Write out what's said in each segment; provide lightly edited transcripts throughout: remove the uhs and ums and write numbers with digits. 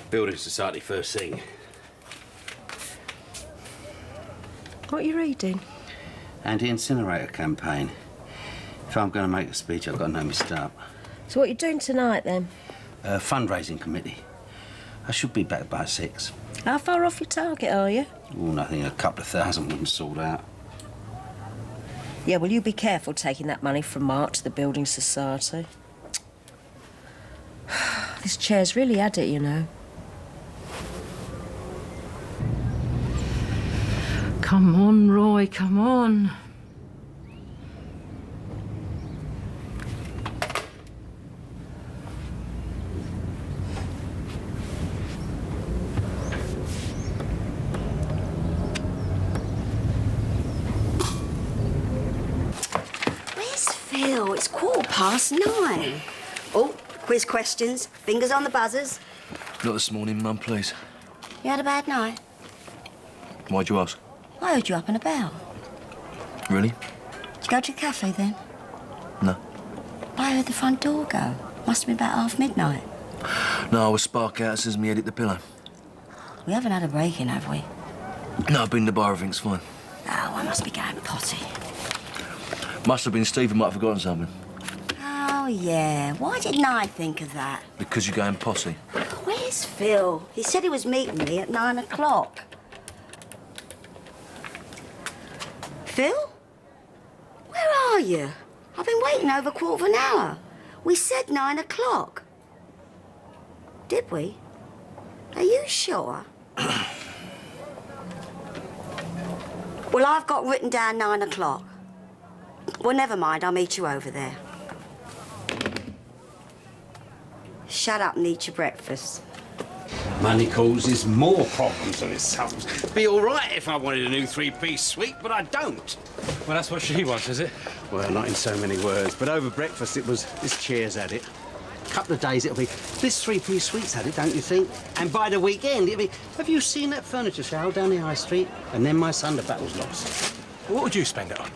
Building society first thing. What are you reading? Anti-incinerator campaign. If I'm going to make a speech, I've got to know my start. So what are you doing tonight, then? Fundraising committee. I should be back by 6. How far off your target are you? Oh, nothing. A couple of thousand wouldn't sort out. Yeah, well, you be careful taking that money from Mark to the Building Society. This chair's really had it, you know. Come on, Roy, come on. Where's Phil? It's 9:15. Oh, quiz questions. Fingers on the buzzers. Not this morning, Mum, please. You had a bad night? Why'd you ask? I heard you up and about. Really? Did you go to the cafe then? No. I heard the front door go. Must have been about midnight. No, I was spark out as my head hit the pillow. We haven't had a break-in, have we? No, I've been in the bar, everything's fine. Oh, I must be going potty. Must have been Stephen might have forgotten something. Oh, yeah. Why didn't I think of that? Because you're going posse. Where's Phil? He said he was meeting me at 9 o'clock. Phil? Where are you? I've been waiting over a quarter of an hour. We said 9 o'clock. Did we? Are you sure? Well, I've got written down 9 o'clock. Well, never mind. I'll meet you over there. Shut up and eat your breakfast. Money causes more problems than it solves. Be all right if I wanted a new 3-piece suite, but I don't. Well, that's what she wants, is it? Well, not in so many words, but over breakfast it was this chair's had it. A couple of days it'll be this 3-piece suite's had it, don't you think? And by the weekend it'll be, have you seen that furniture sale down the high street? And then my son, the battle's lost. What would you spend it on?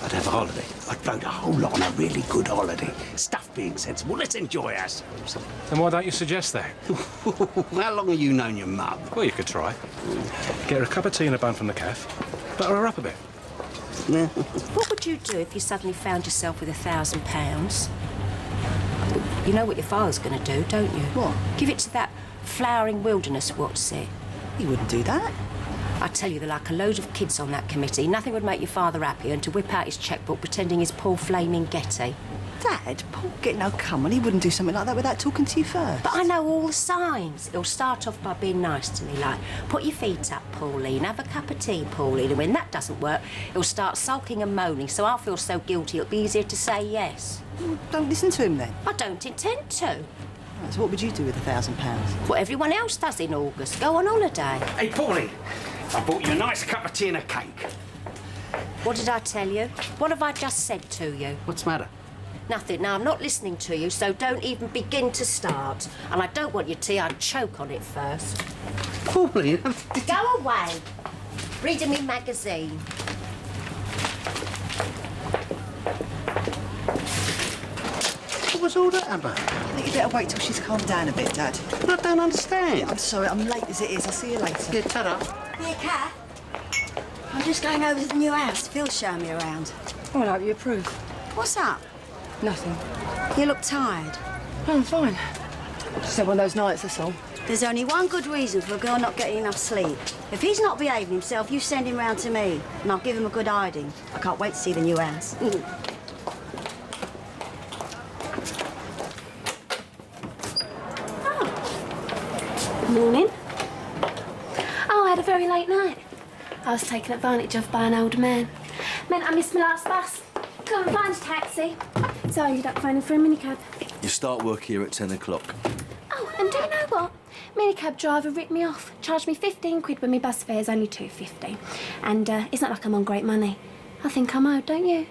I'd have a holiday. I'd vote a whole lot on a really good holiday. Stuff being sensible. Let's enjoy ourselves. Then why don't you suggest that? How long have you known your mum? Well, you could try. Get her a cup of tea and a bun from the cafe. Butter her up a bit. What would you do if you suddenly found yourself with £1,000? You know what your father's going to do, don't you? What? Give it to that flowering wilderness, what's it? He wouldn't do that. I tell you, they're like a load of kids on that committee. Nothing would make your father happier than to whip out his chequebook pretending he's Paul Flaming Getty. Dad, Paul, no, come on. He wouldn't do something like that without talking to you first. But I know all the signs. He'll start off by being nice to me, like, put your feet up, Pauline, have a cup of tea, Pauline. And when that doesn't work, he'll start sulking and moaning, so I'll feel so guilty it'll be easier to say yes. Well, don't listen to him, then. I don't intend to. Right, so what would you do with £1,000? What everyone else does in August, go on holiday. Hey, Pauline, I bought you a nice cup of tea and a cake. What did I tell you? What have I just said to you? What's the matter? Nothing. Now, I'm not listening to you, so don't even begin to start. And I don't want your tea. I'd choke on it first. Pauline, Go away. Reading me magazine. what was all that about? I think you better wait till she's calmed down a bit, Dad. I don't understand. I'm sorry, I'm late as it is. I'll see you later. Yeah, ta-da. Here, Kat. I'm just going over to the new house. Phil's showing me around. Oh, I hope you approve. What's up? Nothing. You look tired. Oh, I'm fine. Just had one of those nights, that's all. There's only one good reason for a girl not getting enough sleep. If he's not behaving himself, you send him round to me, and I'll give him a good hiding. I can't wait to see the new house. Morning. Oh, I had a very late night. I was taken advantage of by an old man. Meant I missed my last bus. Couldn't find a taxi, so I ended up phoning for a minicab. You start work here at 10 o'clock. Oh, and do you know what? Minicab driver ripped me off. Charged me 15 quid when my bus fare's only £2.50. And it's not like I'm on great money. I think I'm owed, don't you?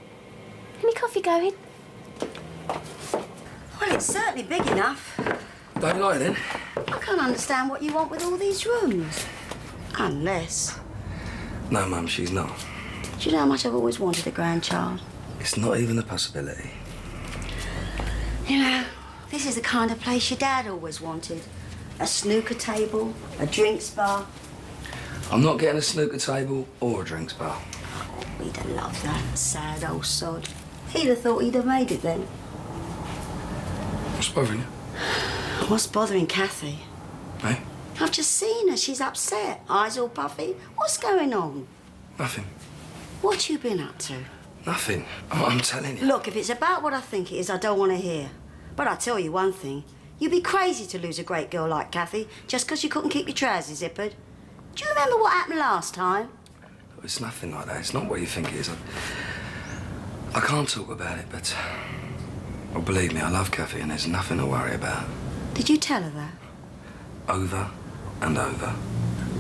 Any coffee going? Well, it's certainly big enough. Don't lie then. I can't understand what you want with all these rooms. Unless... No, Mum, she's not. Do you know how much I've always wanted a grandchild? It's not even a possibility. You know, this is the kind of place your dad always wanted. a snooker table, a drinks bar. I'm not getting a snooker table or a drinks bar. He'd have loved that sad old sod. He'd have thought he'd have made it then. What's bothering you? What's bothering Kathy? Eh? I've just seen her. She's upset. Eyes all puffy. What's going on? Nothing. What you been up to? Nothing. I'm telling you. Look, if it's about what I think it is, I don't want to hear. But I'll tell you one thing. You'd be crazy to lose a great girl like Kathy just because you couldn't keep your trousers zippered. Do you remember what happened last time? It's nothing like that. It's not what you think it is. I can't talk about it, but... Well, believe me, I love Kathy and there's nothing to worry about. Did you tell her that? Over and over.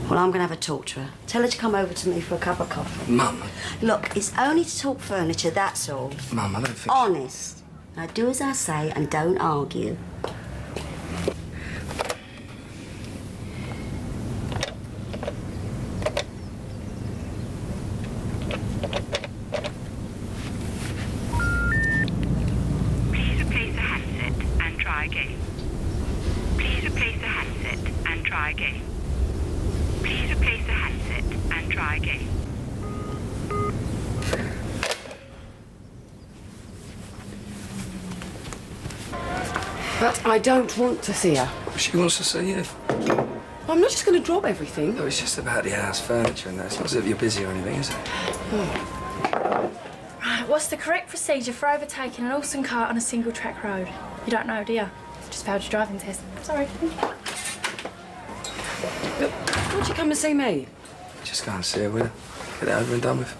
Well, I'm going to have a talk to her. Tell her to come over to me for a cup of coffee. Mum. Look, it's only to talk furniture, that's all. Mum, I don't think... Honest. Now do as I say and don't argue. Please replace the handset and try again. Please replace the handset and try again. Please replace the handset and try again. But I don't want to see her. She wants to see you. I'm not just going to drop everything. No, it's just about the house furniture and that. It's not as if you're busy or anything, is it? Right, what's the correct procedure for overtaking an Alston cart on a single-track road? You don't know, do you? Just failed your driving test. Sorry. Look, why don't you come and see me? Just go and see her with her. Get it over and done with.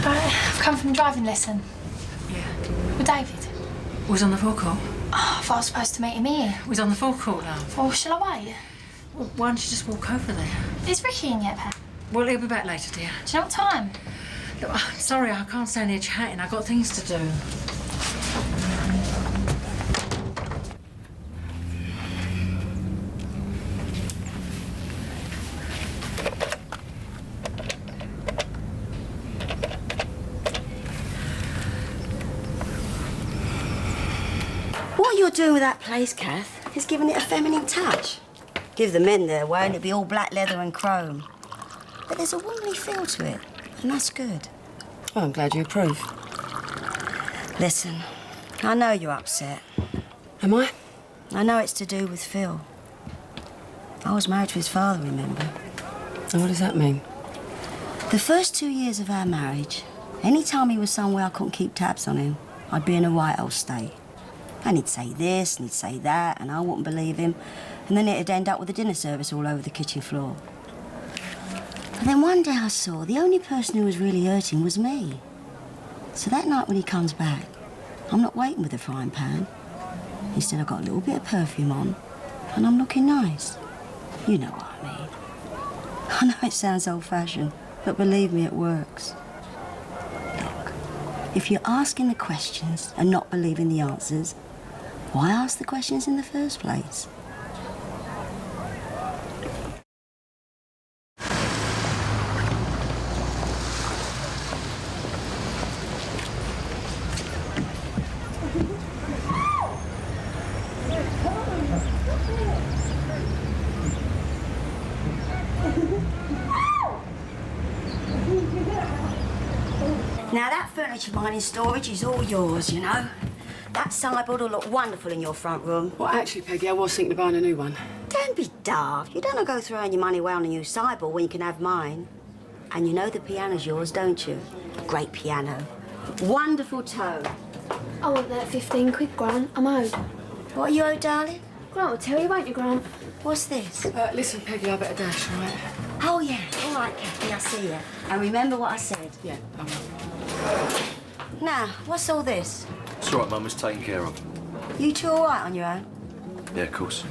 I've come from driving lesson. Yeah. With David. Was on the forecourt. Oh, I thought I was supposed to meet him here. Was on the forecourt, love. Or shall I wait? Well, why don't you just walk over there? Is Ricky in yet, Pat? Well, he'll be back later, dear. Do you know what time? Look, I'm sorry, I can't stand here chatting. I've got things to do. What you're doing with that place, Kath, is giving it a feminine touch. Give the men their way and it'd be all black leather and chrome. But there's a womanly feel to it, and that's good. Oh, I'm glad you approve. Listen, I know you're upset. Am I? I know it's to do with Phil. I was married to his father, remember? And what does that mean? The first 2 years of our marriage, any time he was somewhere I couldn't keep tabs on him, I'd be in a right old state. And he'd say this and he'd say that, and I wouldn't believe him. And then it'd end up with a dinner service all over the kitchen floor. And then one day I saw the only person who was really hurting was me. So that night when he comes back, I'm not waiting with a frying pan. Instead, I've got a little bit of perfume on, and I'm looking nice. You know what I mean. I know it sounds old-fashioned, but believe me, it works. Look, if you're asking the questions and not believing the answers, why ask the questions in the first place? Now, that furniture mine in storage is all yours, you know. That sideboard will look wonderful in your front room. Well, actually, Peggy, I was thinking of buying a new one. Don't be daft. You don't want to go throwing your money away on a new sideboard when you can have mine. And you know the piano's yours, don't you? Great piano. Wonderful tone. I want that 15 quid, Grant. I'm owed. What are you owed, darling? Grant will tell you, won't you, Grant? What's this? Listen, Peggy, I better dash, all right? Oh, yeah. All right, Kathy, I see you. And remember what I said. Yeah, I will. Now, what's all this? It's all right, Mum. It's taken care of. You two all right on your own? Yeah, of course.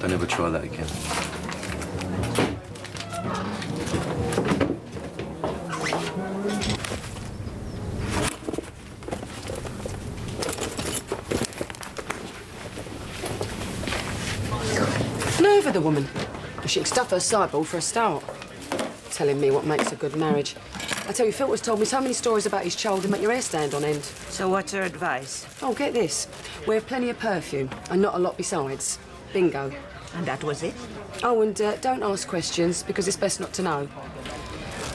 Don't ever try that again. Nerve of the woman. She can stuff her sideboard for a start. Telling me what makes a good marriage. I tell you, Phil has told me so many stories about his child that make your hair stand on end. So what's her advice? Oh, get this. Wear plenty of perfume and not a lot besides. Bingo. And that was it? Oh, and don't ask questions because it's best not to know.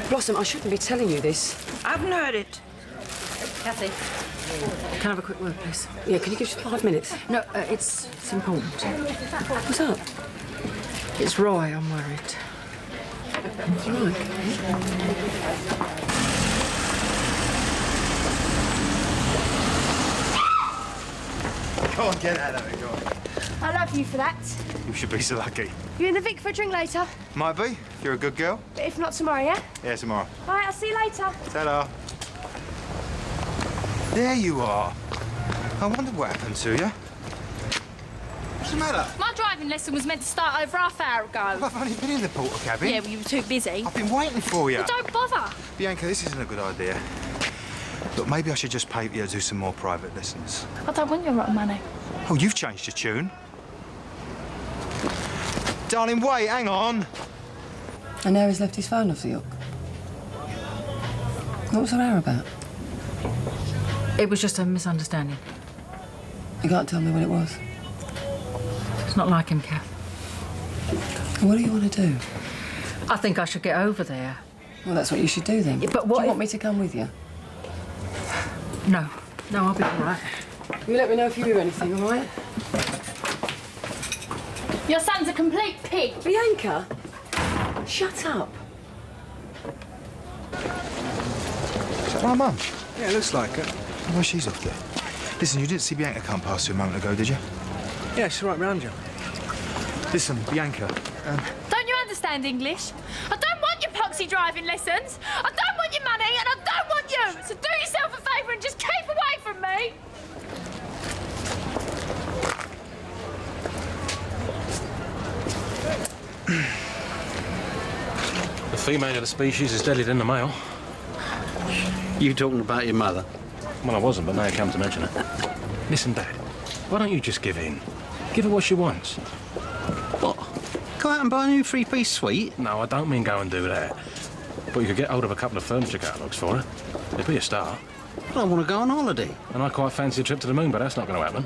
Blossom, I shouldn't be telling you this. I haven't heard it. Kathy, can I have a quick word, please? Yeah, can you give us 5 minutes? No, it's important. What's up? It's Roy, I'm worried. Roy? Go on, get out of it, go on. I love you for that. You should be so lucky. You in the Vic for a drink later? Might be, if you're a good girl. But if not tomorrow, yeah? Yeah, tomorrow. All right, I'll see you later. Ta-da. There you are. I wonder what happened to you. What's the matter? My driving lesson was meant to start over half hour ago. Well, I've only been in the porter cabin. Yeah, well, you were too busy. I've been waiting for you. Well, don't bother. Bianca, this isn't a good idea. Look, maybe I should just pay for you to do some more private lessons. I don't want your rotten money. Oh, you've changed your tune. Darling, wait, hang on. And now he's left his phone off the hook. What was her hour about? It was just a misunderstanding. You can't tell me what it was. It's not like him, Kath. What do you want to do? I think I should get over there. Well, that's what you should do then. Yeah, but what Do you if- want me to come with you? No, I'll be all right. You let me know if you hear anything, all right? Your son's a complete pig. Bianca, shut up. Is that my mum? Yeah, it looks like it. Why she's off there? Listen, you didn't see Bianca come past you a moment ago, did you? Yeah, she's right round you. Listen, Bianca, Don't you understand English? I don't want your poxy driving lessons. I don't want your money, and I don't want you. So do yourself a favour and just keep away from me. The female of the species is deadlier than the male. You talking about your mother? Well, I wasn't, but now you come to mention it. Listen, Dad, why don't you just give in? Give her what she wants. What? Go out and buy a new three-piece suite? No, I don't mean go and do that. But you could get hold of a couple of furniture catalogues for her. It'd be a start. But I want to go on holiday. And I quite fancy a trip to the moon, but that's not going to happen.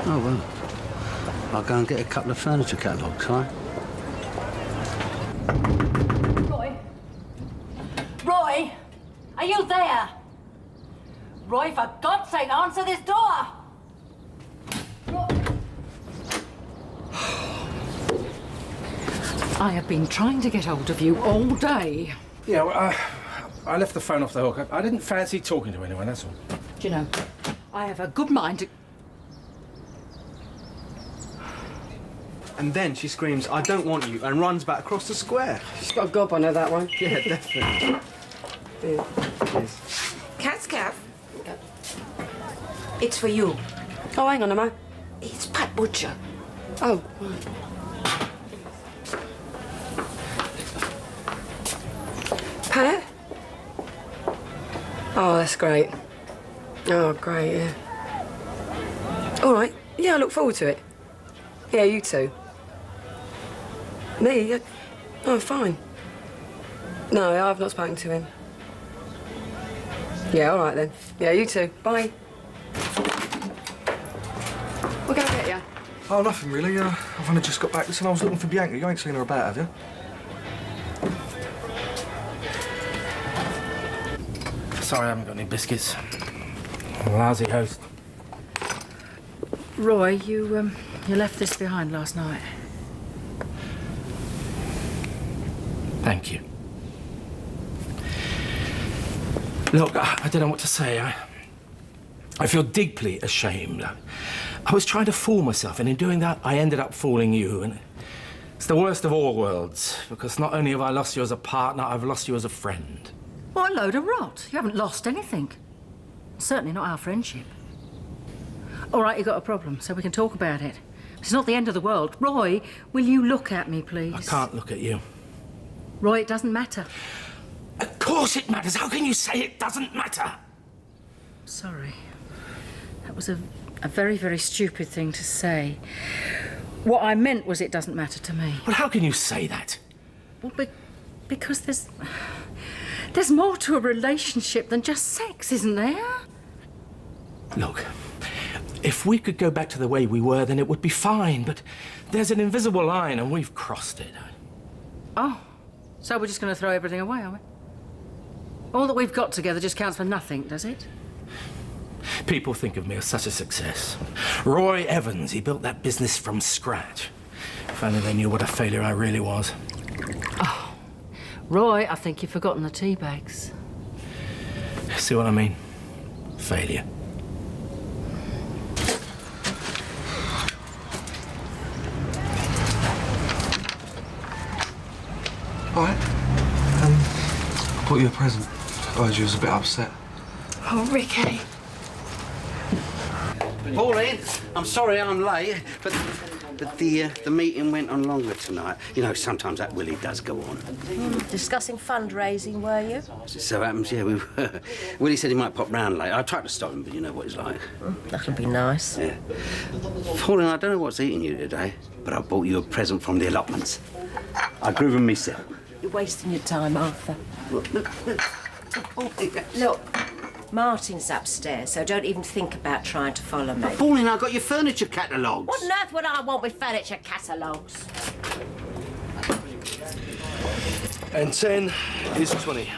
Oh, well. I'll go and get a couple of furniture catalogues, right? Roy? Roy? Are you there? Roy, for God's sake, answer this door! I have been trying to get hold of you all day. Yeah, well, I left the phone off the hook. I didn't fancy talking to anyone, that's all. Do you know, I have a good mind to... And then she screams, "I don't want you," and runs back across the square. She's got a gob on her, that one. Yeah, definitely. Yeah. Yes. Cat's calf. It's for you. Oh, hang on a moment. It's Pat Butcher. Oh, right. Pat? Oh, that's great. Oh, great, yeah. All right. Yeah, I look forward to it. Yeah, you too. Me? Oh, fine. No, I've not spoken to him. Yeah, all right then. Yeah, you too. Bye. We'll go get you. Oh, nothing really. I've only just got back. Listen, I was looking for Bianca. You ain't seen her about, have you? Sorry, I haven't got any biscuits. Lousy host. Roy, you left this behind last night. Thank you. Look, I don't know what to say. I feel deeply ashamed. I was trying to fool myself, and in doing that, I ended up fooling you. And it's the worst of all worlds, because not only have I lost you as a partner, I've lost you as a friend. What a load of rot. You haven't lost anything. Certainly not our friendship. All right, you got a problem, so we can talk about it. It's not the end of the world. Roy, will you look at me, please? I can't look at you. Roy, it doesn't matter. Of course it matters. How can you say it doesn't matter? Sorry. That was a very, very stupid thing to say. What I meant was it doesn't matter to me. Well, how can you say that? Well, because there's more to a relationship than just sex, isn't there? Look, if we could go back to the way we were, then it would be fine, but there's an invisible line and we've crossed it. Oh, so we're just going to throw everything away, are we? All that we've got together just counts for nothing, does it? People think of me as such a success. Roy Evans, he built that business from scratch. If only they knew what a failure I really was. Oh, Roy, I think you've forgotten the tea bags. See what I mean? Failure. All right. I bought you a present. I heard you was a bit upset. Oh, Ricky. Pauline, I'm sorry I'm late, but the meeting went on longer tonight. You know, sometimes that really does go on. Discussing fundraising, were you? So happens, yeah, we were. Willie said he might pop round later. I tried to stop him, but you know what he's like. That'll be nice. Yeah. Pauline, I don't know what's eating you today, but I bought you a present from the allotments. I grew them myself. You're wasting your time, Arthur. Look, Martin's upstairs, so don't even think about trying to follow me. Pauline, I got your furniture catalogues. What on earth would I want with furniture catalogues? And 10 is 20.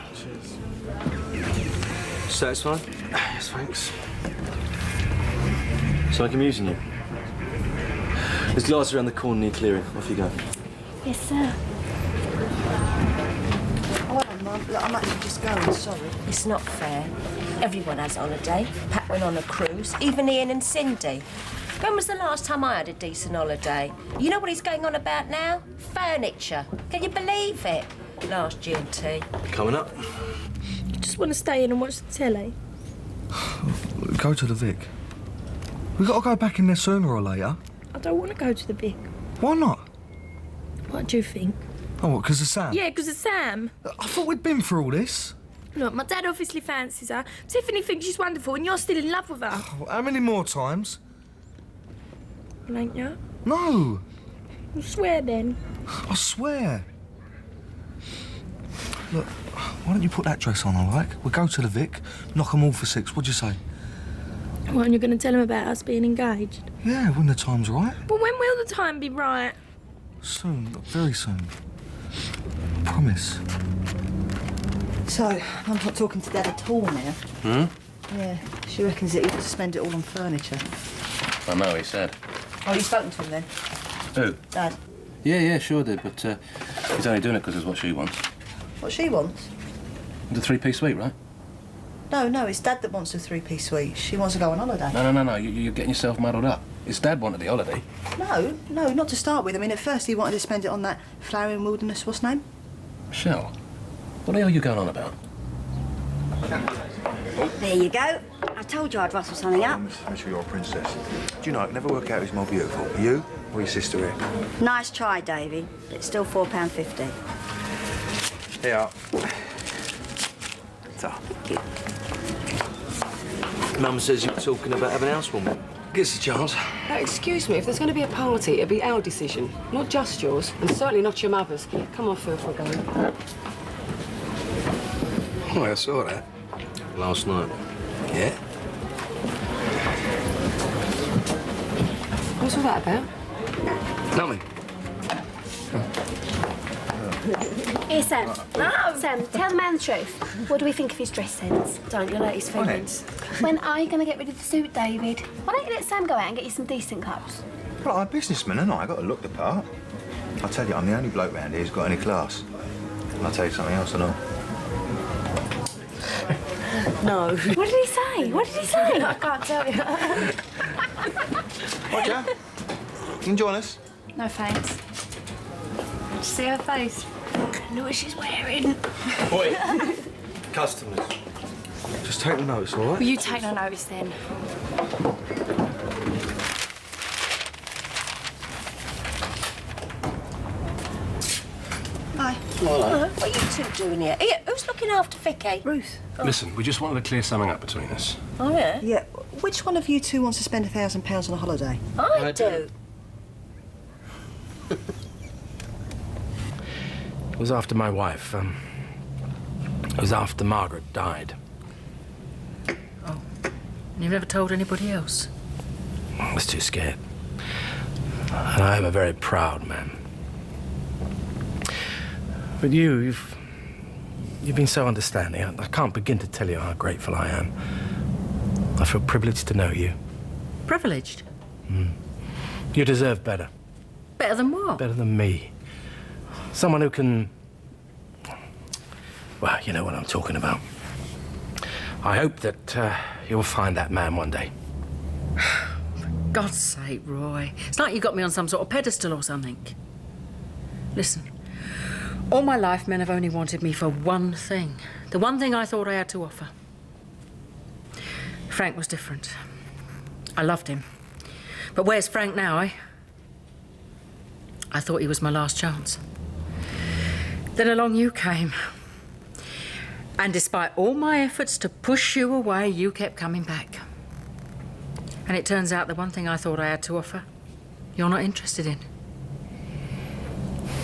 Satisfied? Yes, thanks. So I'm using you. There's glass around the corner near clearing. Off you go. Yes, sir. Oh, Mum, look, I'm actually just going, sorry. It's not fair. Everyone has holiday. Pat went on a cruise, even Ian and Cindy. When was the last time I had a decent holiday? You know what he's going on about now? Furniture. Can you believe it? Last G&T. Coming up. You just want to stay in and watch the telly? Go to the Vic. We've got to go back in there sooner or later. I don't want to go to the Vic. Why not? What do you think? Oh, what, because of Sam? Yeah, because of Sam. I thought we'd been through all this. Look, my dad obviously fancies her. Tiffany thinks she's wonderful and you're still in love with her. Oh, how many more times? Well, ain't you? No. I swear then. I swear. Look, why don't you put that dress on, all right? We'll go to the Vic, knock 'em all for 6. What'd you say? Well, and you're going to tell him about us being engaged? Yeah, when the time's right. But when will the time be right? Soon, look, very soon. Promise. So, Mum's not talking to Dad at all now. Yeah, she reckons that he wants to spend it all on furniture. I know, he said. Oh, you spoken to him then? Who? Dad. Yeah, sure did, but he's only doing it because it's what she wants. What she wants? The 3-piece suite, right? No, it's Dad that wants a 3-piece suite. She wants to go on holiday. No, you're getting yourself muddled up. It's Dad wanted the holiday. No, not to start with. I mean, at first he wanted to spend it on that flowering wilderness, what's name? Michelle, what the hell are you going on about? There you go. I told you I'd rustle something up. Make sure you're a princess. Do you know, I can never work out who's more beautiful, you or your sister here? Nice try, Davy. But it's still £4.50. Here. So. Mum says you were talking about having a housewarming. Gives a chance. Excuse me, if there's going to be a party, it'll be our decision, not just yours, and certainly not your mother's. Come on, Phil, for a go. Oh, I saw that last night. Yeah? What's all that about? Nothing. Here, Sam. No! Sam, tell the man the truth. What do we think of his dress sense? Don't you let his feelings. When are you going to get rid of the suit, David? Why don't you let Sam go out and get you some decent clothes? Well, I'm a businessman, and I got to look the part. I'll tell you, I'm the only bloke round here who's got any class. And I'll tell you something else, I know. No. What did he say? What did he say? I can't tell you. Roger, you can join us. No thanks. See her face? Look what she's wearing. Oi, customers. Just take the notes, all right? Well, you take no notice then. Hi. Hello. What are you two doing here? Who's looking after Vicky? Ruth. Listen, we just wanted to clear something up between us. Oh, yeah? Yeah, which one of you two wants to spend £1,000 on a holiday? I do. It was after my wife. It was after Margaret died. Oh. You've never told anybody else? I was too scared. And I am a very proud man. But you've been so understanding. I can't begin to tell you how grateful I am. I feel privileged to know you. Privileged? You deserve better. Better than what? Better than me. Someone who can... Well, you know what I'm talking about. I hope that you'll find that man one day. For God's sake, Roy. It's like you got me on some sort of pedestal or something. Listen, all my life men have only wanted me for one thing. The one thing I thought I had to offer. Frank was different. I loved him. But where's Frank now, eh? I thought he was my last chance. Then along you came. And despite all my efforts to push you away, you kept coming back. And it turns out the one thing I thought I had to offer, you're not interested in.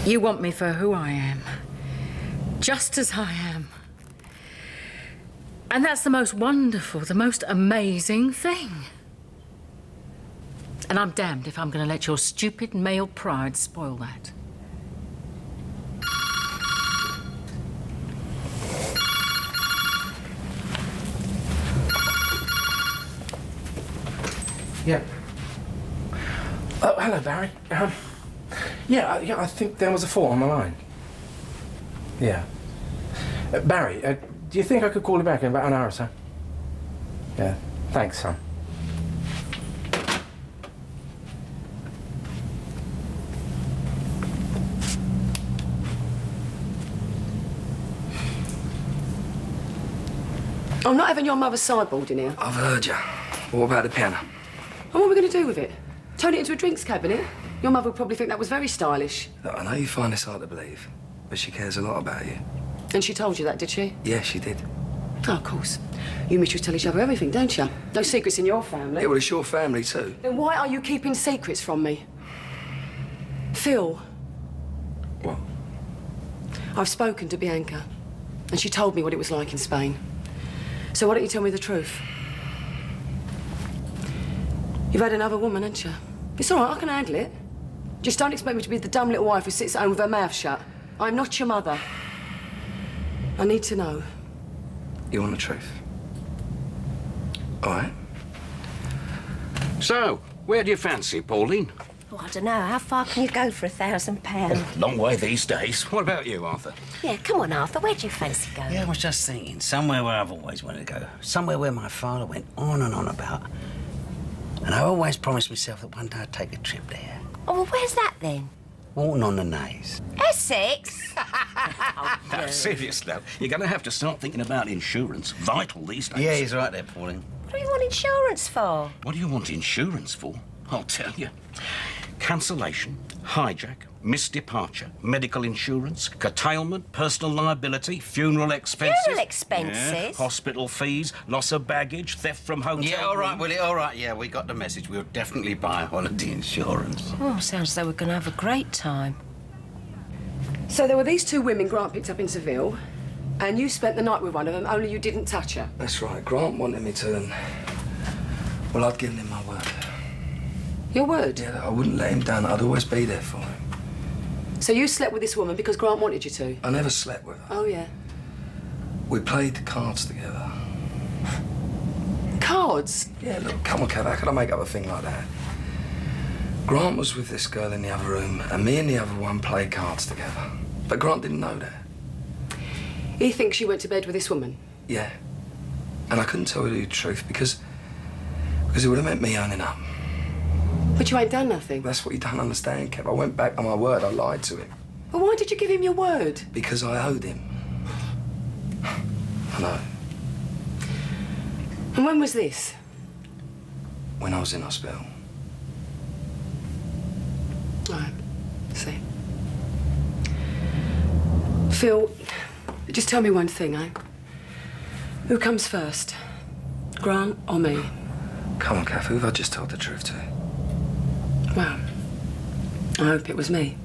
You want me for who I am. Just as I am. And that's the most wonderful, the most amazing thing. And I'm damned if I'm going to let your stupid male pride spoil that. Yeah. Oh, hello, Barry. Yeah, I think there was a fault on the line. Yeah. Barry, do you think I could call you back in about an hour or so? Yeah. Thanks, son. I'm not having your mother's sideboard in here. I've heard you. What about the piano? And what are we going to do with it? Turn it into a drinks cabinet? Your mother would probably think that was very stylish. Look, I know you find this hard to believe, but she cares a lot about you. And she told you that, did she? Yeah, she did. Oh, of course. You mistress tell each other everything, don't you? No secrets in your family. Yeah, well, it's your family too. Then why are you keeping secrets from me? Phil. What? I've spoken to Bianca, and she told me what it was like in Spain. So why don't you tell me the truth? You've had another woman, haven't you? It's all right, I can handle it. Just don't expect me to be the dumb little wife who sits at home with her mouth shut. I'm not your mother. I need to know. You want the truth? All right. So, where do you fancy, Pauline? Oh, I don't know. How far can you go for £1,000? Long way these days. What about you, Arthur? Yeah, come on, Arthur. Where do you fancy going? Yeah, I was just thinking, somewhere where I've always wanted to go. Somewhere where my father went on and on about. And I always promised myself that one day I'd take a trip there. Oh, well, where's that then? Walton on the Naze. Essex? No, serious now. You're going to have to start thinking about insurance. Vital these days. Yeah, he's right there, Pauline. What do you want insurance for? What do you want insurance for? I'll tell you. Cancellation, hijack, missed departure, medical insurance, curtailment, personal liability, funeral expenses. Funeral expenses? Yeah, hospital fees, loss of baggage, theft from hotel Yeah, all right, room. Willie, all right. Yeah, we got the message. We'll definitely buy holiday insurance. Oh, sounds as though we're going to have a great time. So there were these two women Grant picked up in Seville, and you spent the night with one of them, only you didn't touch her. That's right. Grant wanted me to, and... Well, I'd given him my word. Your word? Yeah, I wouldn't let him down. I'd always be there for him. So you slept with this woman because Grant wanted you to? I never slept with her. Oh, yeah. We played cards together. Cards? Yeah, look, come on, Kev, how could I make up a thing like that? Grant was with this girl in the other room, and me and the other one played cards together. But Grant didn't know that. He thinks you went to bed with this woman? Yeah. And I couldn't tell you the truth because it would have meant me owning up. But you ain't done nothing. That's what you don't understand, Kev. I went back on my word. I lied to him. Well, why did you give him your word? Because I owed him. I know. And when was this? When I was in hospital. Right. See. Phil, just tell me one thing, eh? Who comes first? Grant or me? Come on, Kev. Who have I just told the truth to? Well, I hope it was me.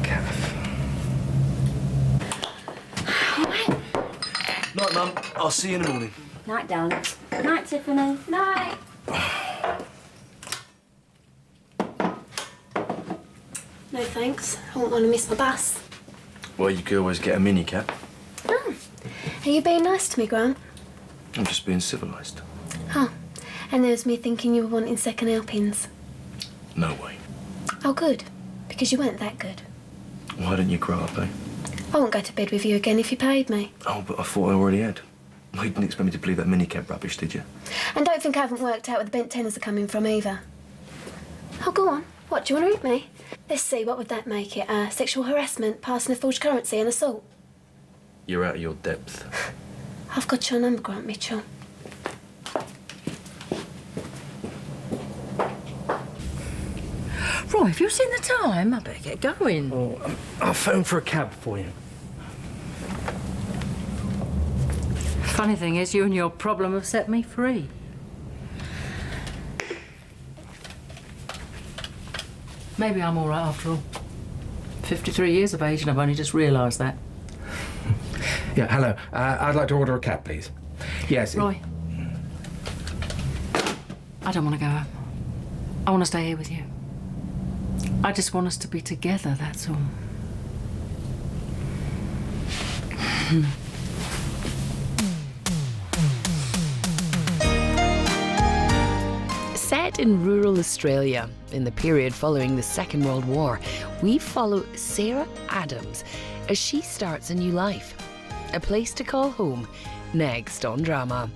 Kath. Night, Mum. I'll see you in the morning. Night, darling. Night, Tiffany. Night. No thanks. I wouldn't want to miss my bus. Well, you could always get a minicab. Oh. Are you being nice to me, Grant? I'm just being civilised. Oh. And there was me thinking you were wanting second helpings. No way. Oh, good. Because you weren't that good. Why didn't you grow up, eh? I wouldn't go to bed with you again if you paid me. Oh, but I thought I already had. You didn't expect me to believe that minicab rubbish, did you? And don't think I haven't worked out where the bent tenors are coming from either. Oh, go on. What, do you want to read me? Let's see, what would that make it? Sexual harassment, passing a forged currency and assault. You're out of your depth. I've got your number, Grant Mitchell. Roy, have you seen the time? I better get going. Oh, I'll phone for a cab for you. Funny thing is, you and your problem have set me free. Maybe I'm all right after all. 53 years of age and I've only just realised that. Yeah, hello. I'd like to order a cab, please. Yes. Roy. I don't want to go home. I want to stay here with you. I just want us to be together, that's all. Set in rural Australia in the period following the Second World War, we follow Sarah Adams as she starts a new life. A Place to Call Home, next on Drama.